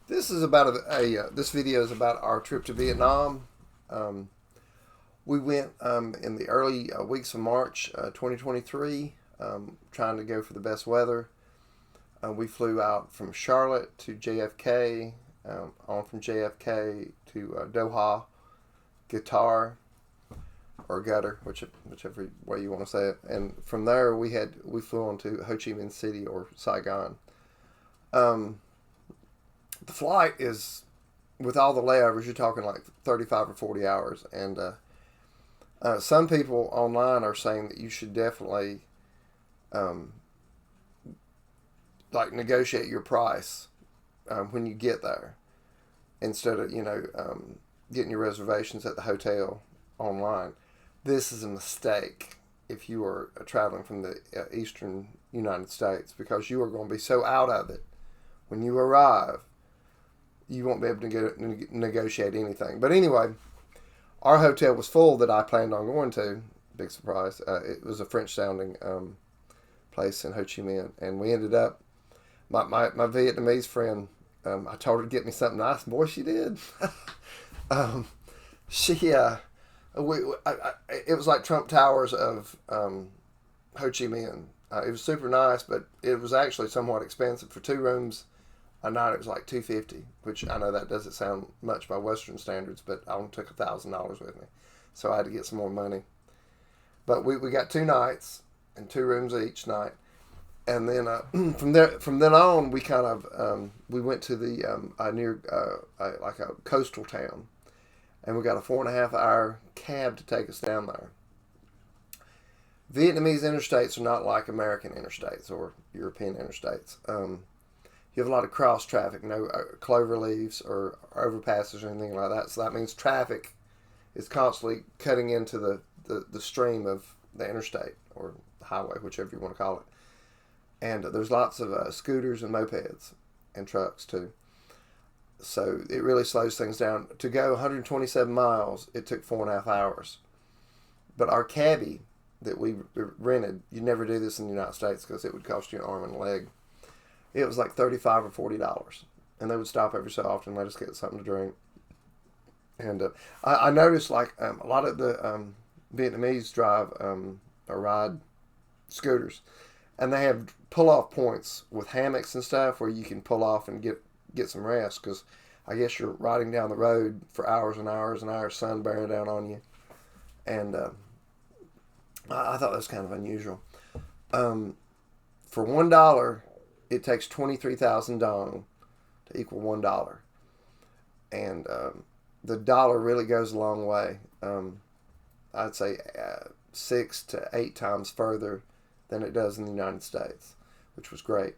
This is about this video is about our trip to Vietnam. Um, we went in the early weeks of March 2023, trying to go for the best weather. We flew out from Charlotte to JFK, on from JFK to Doha, Qatar, or Gutter, whichever way you want to say it. And from there, we flew on to Ho Chi Minh City or Saigon. Um, the flight is, with all the layovers, you're talking like 35 or 40 hours. And some people online are saying that you should definitely um, like negotiate your price when you get there instead of getting your reservations at the hotel online. This is a mistake if you are traveling from the eastern United States, because you are going to be so out of it when you arrive. You won't be able to negotiate anything. But anyway, our hotel was full that I planned on going to. Big surprise. It was a French sounding place in Ho Chi Minh. And we ended up, my Vietnamese friend, I told her to get me something nice. Boy, she did. um, she, it was like Trump Towers of Ho Chi Minh. It was super nice, but it was actually somewhat expensive. For 2 rooms a night, it was like $250, which I know that doesn't sound much by Western standards, but I only took $1,000 with me, so I had to get some more money. But we got 2 nights and 2 rooms each night, and then from then on we kind of we went to the near like a coastal town, and we got a 4.5 hour cab to take us down there. Vietnamese interstates are not like American interstates or European interstates. You have a lot of cross traffic, no clover leaves or overpasses or anything like that. So that means traffic is constantly cutting into the stream of the interstate or the highway, whichever you want to call it. And there's lots of scooters and mopeds and trucks too. So it really slows things down. To go 127 miles, it took 4.5 hours. But our cabbie that we rented, you never do this in the United States because it would cost you an arm and a leg. It was like $35 or $40, and they would stop every so often and let us get something to drink. And I noticed like a lot of the Vietnamese drive or ride scooters, and they have pull off points with hammocks and stuff where you can pull off and get some rest, because I guess you're riding down the road for hours and hours and hours, sun bearing down on you, and I thought that was kind of unusual. For $1, it takes 23,000 dong to equal $1, and the dollar really goes a long way. I'd say 6 to 8 times further than it does in the United States, which was great.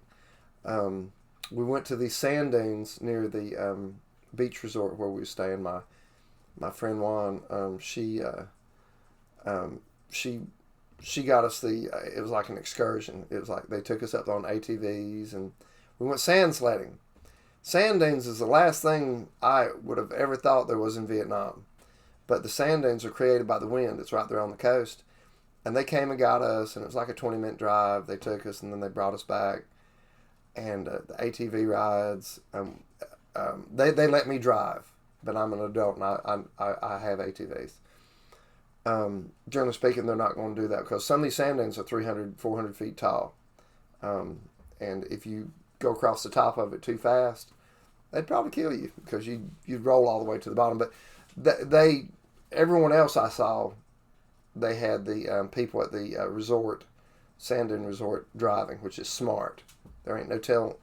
We went to the sand dunes near the beach resort where we were staying. My friend Juan, she got us it was like an excursion. It was like they took us up on ATVs and we went sand sledding. Sand dunes is the last thing I would have ever thought there was in Vietnam. But the sand dunes are created by the wind. It's right there on the coast. And they came and got us, and it was like a 20-minute drive. They took us, and then they brought us back. And the ATV rides, they let me drive, but I'm an adult, and I have ATVs. Generally speaking, they're not going to do that because some of these sand dunes are 300, 400 feet tall. And if you go across the top of it too fast, they'd probably kill you because you'd roll all the way to the bottom. But everyone else I saw, they had the people at the resort, sand dune resort, driving, which is smart. There ain't no telling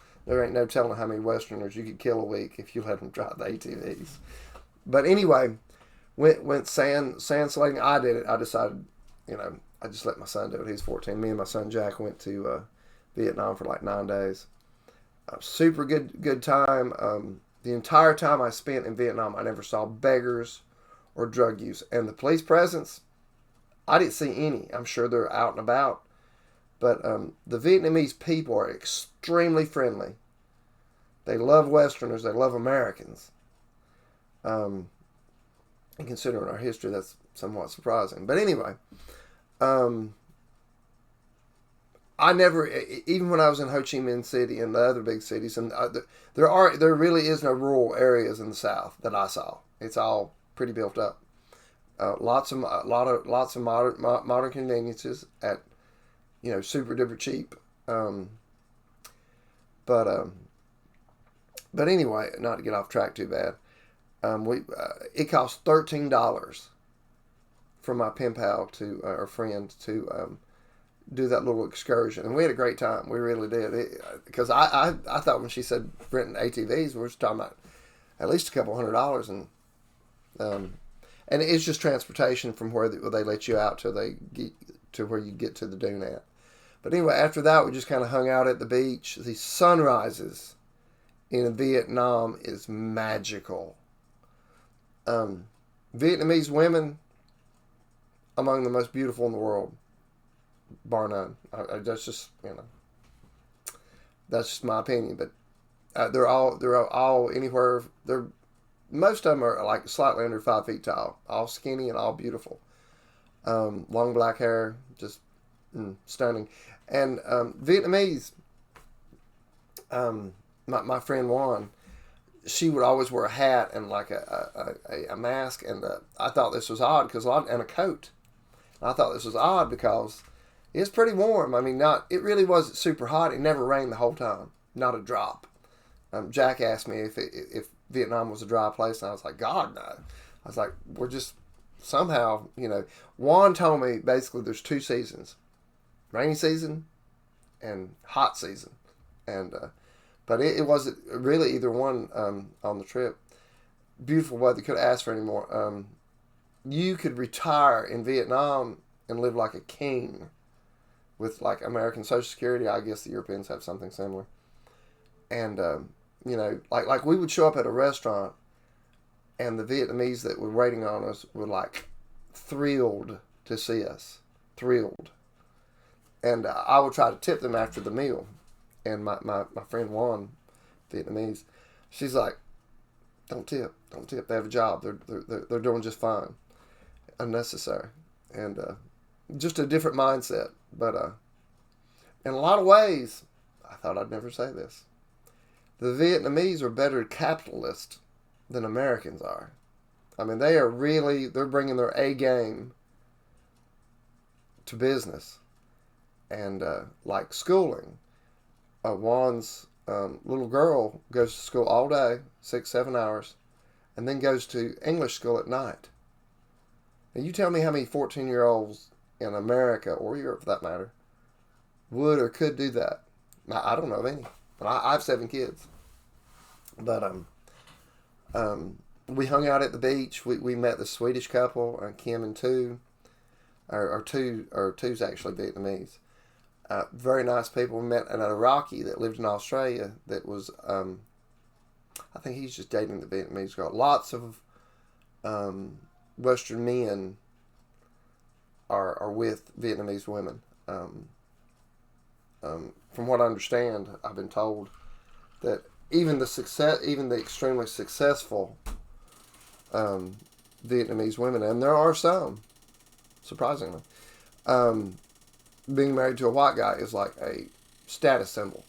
how many Westerners you could kill a week if you let them drive the ATVs. But anyway, went sand sledding. I did it. I decided, I just let my son do it. He's 14. Me and my son Jack went to Vietnam for like 9 days. Super good time. The entire time I spent in Vietnam, I never saw beggars or drug use, and the police presence, I didn't see any. I'm sure they're out and about, but the Vietnamese people are extremely friendly. They love Westerners. They love Americans. And considering our history, that's somewhat surprising. But anyway, um, I never, even when I was in Ho Chi Minh City and the other big cities, and there really is no rural areas in the South that I saw. It's all pretty built up. Lots of modern conveniences at super duper cheap. Um, but um, but anyway, not to get off track too bad. We It cost $13 for my pen pal to our friend to do that little excursion, and we had a great time. We really did. Because I thought when she said renting ATVs, we were talking about at least a couple $100, um, and it's just transportation from where they let you out till they get to where you get to the dune at. But anyway, after that, we just kind of hung out at the beach. The sunrises in Vietnam is magical. Vietnamese women among the most beautiful in the world, bar none. That's just that's just my opinion. But they're all anywhere. Most of them are like slightly under 5 feet tall, all skinny and all beautiful. Long black hair, just stunning. And Vietnamese, my friend Juan, she would always wear a hat and like a mask, and I thought this was odd and a coat. I thought this was odd because it's pretty warm. I mean, it really wasn't super hot. It never rained the whole time, not a drop. Jack asked me if Vietnam was a dry place, and I was like, God, no. I was like, we're just somehow, Juan told me basically there's two seasons, rainy season and hot season, and but it wasn't really either one on the trip. Beautiful weather, could ask for any more. You could retire in Vietnam and live like a king with like American Social Security. I guess the Europeans have something similar. And like we would show up at a restaurant, and the Vietnamese that were waiting on us were like thrilled to see us, thrilled. And I would try to tip them after the meal. And my friend Juan, Vietnamese, she's like, don't tip. They have a job. They're doing just fine. Unnecessary. And just a different mindset. But in a lot of ways, I thought I'd never say this, the Vietnamese are better capitalists than Americans are. I mean, they're bringing their A game to business. And like schooling, Juan's little girl goes to school all day, 6-7 hours, and then goes to English school at night. Now you tell me how many 14-year-olds in America, or Europe for that matter, would or could do that. Now, I don't know of any, but I have 7 kids. But we hung out at the beach. We met the Swedish couple, Kim and Tu, or Tu's actually Vietnamese. Very nice people. We met an Iraqi that lived in Australia that was, I think he's just dating the Vietnamese girl. Lots of Western men are with Vietnamese women. From what I understand, I've been told that even the extremely successful Vietnamese women, and there are some, surprisingly, being married to a white guy is like a status symbol.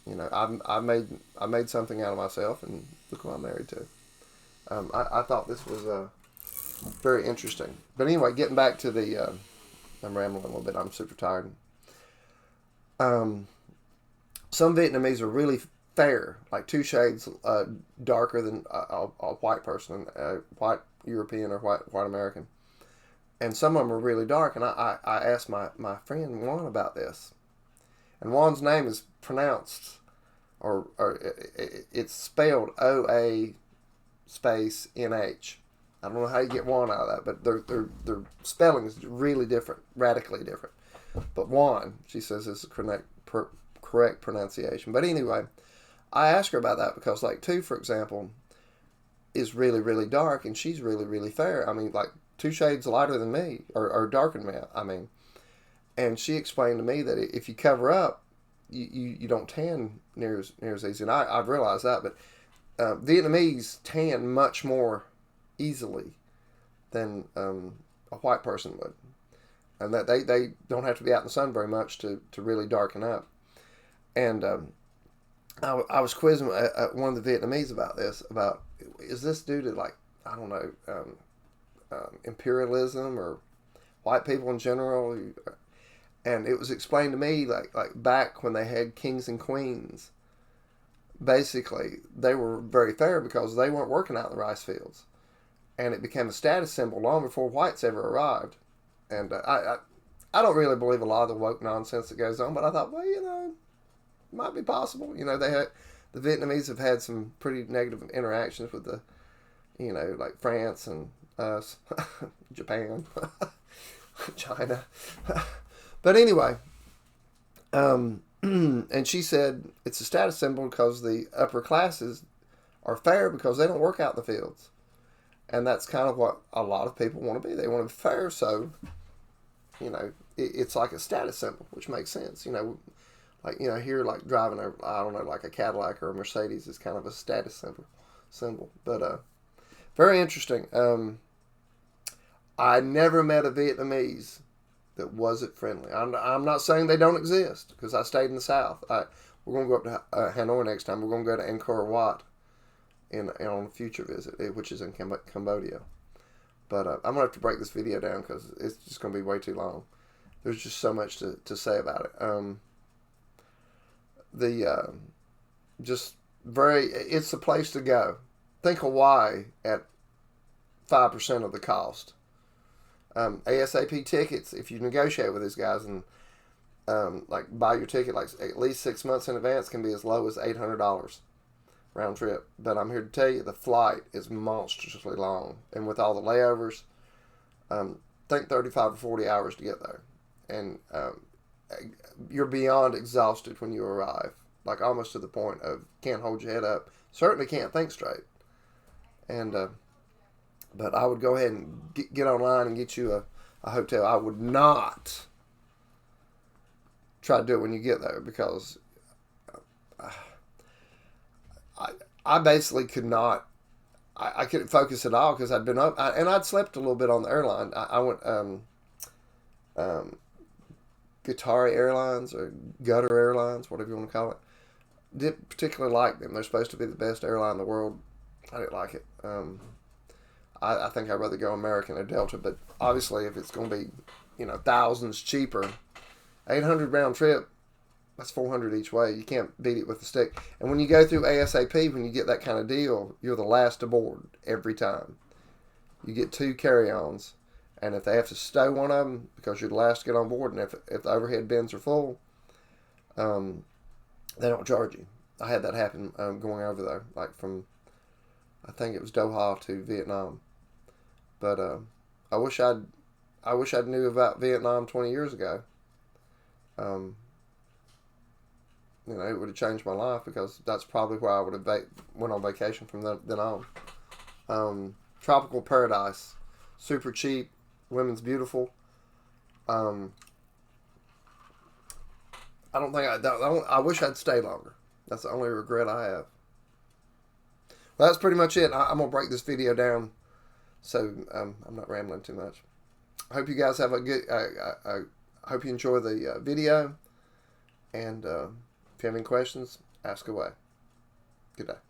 I made something out of myself, and look who I'm married to. I thought this was very interesting. But anyway, getting back to the, I'm rambling a little bit. I'm super tired. Some Vietnamese are really fair, like 2 shades darker than a white person, a white European or white American. And some of them are really dark. And I asked my friend Juan about this. And Juan's name is pronounced, or it's spelled OA space NH. I don't know how you get Juan out of that, but their spelling is really different, radically different. But Juan, she says, is the correct pronunciation. But anyway, I asked her about that because, like, Tu, for example, is really, really dark, and she's really, really fair. I mean, like, 2 shades lighter than me, or darker than me, I mean. And she explained to me that if you cover up, you don't tan near as easy. And I've realized that, but Vietnamese tan much more easily than a white person would. and that they don't have to be out in the sun very much to really darken up. And I was quizzing one of the Vietnamese about this, about, is this due to, like, I don't know, imperialism or white people in general? And it was explained to me, like back when they had kings and queens, basically they were very fair because they weren't working out in the rice fields, and it became a status symbol long before whites ever arrived. And I don't really believe a lot of the woke nonsense that goes on, but I thought, well, it might be possible. The Vietnamese have had some pretty negative interactions with the, like France and us, Japan, China. But anyway, and she said it's a status symbol because the upper classes are fair because they don't work out in the fields. And that's kind of what a lot of people want to be. They want to be fair, so, it's like a status symbol, which makes sense. Here, like driving like a Cadillac or a Mercedes is kind of a status symbol. But very interesting. I never met a Vietnamese that wasn't friendly. I'm not saying they don't exist, because I stayed in the South. We're going to go up to Hanoi next time. We're going to go to Angkor Wat on a future visit, which is in Cambodia. But I'm going to have to break this video down because it's just going to be way too long. There's just so much to say about it. It's the place to go. Think Hawaii at 5% of the cost. ASAP tickets, if you negotiate with these guys and buy your ticket like at least 6 months in advance, can be as low as $800 round trip. But I'm here to tell you the flight is monstrously long, and with all the layovers, think 35 or 40 hours to get there, and you're beyond exhausted when you arrive, like almost to the point of can't hold your head up, certainly can't think straight. And but I would go ahead and get online and get you a hotel. I would not try to do it when you get there, because I basically could not. I couldn't focus at all because I'd been up, and I'd slept a little bit on the airline. I went Guitar Airlines or Gutter Airlines, whatever you want to call it. Didn't particularly like them. They're supposed to be the best airline in the world. I didn't like it. I think I'd rather go American or Delta, but obviously if it's going to be, thousands cheaper, 800 round trip, that's 400 each way. You can't beat it with a stick. And when you go through ASAP, when you get that kind of deal, you're the last aboard every time. You get 2 carry-ons, and if they have to stow one of them because you're the last to get on board, and if the overhead bins are full, they don't charge you. I had that happen going over there, like from, I think it was Doha to Vietnam. But I wish I'd knew about Vietnam 20 years ago. It would have changed my life, because that's probably where I would have went on vacation from then on. Tropical paradise, super cheap, women's beautiful. I wish I'd stayed longer. That's the only regret I have. Well, that's pretty much it. I'm gonna break this video down, so I'm not rambling too much. I hope you guys have a good. I hope you enjoy the video, and if you have any questions, ask away. Good day.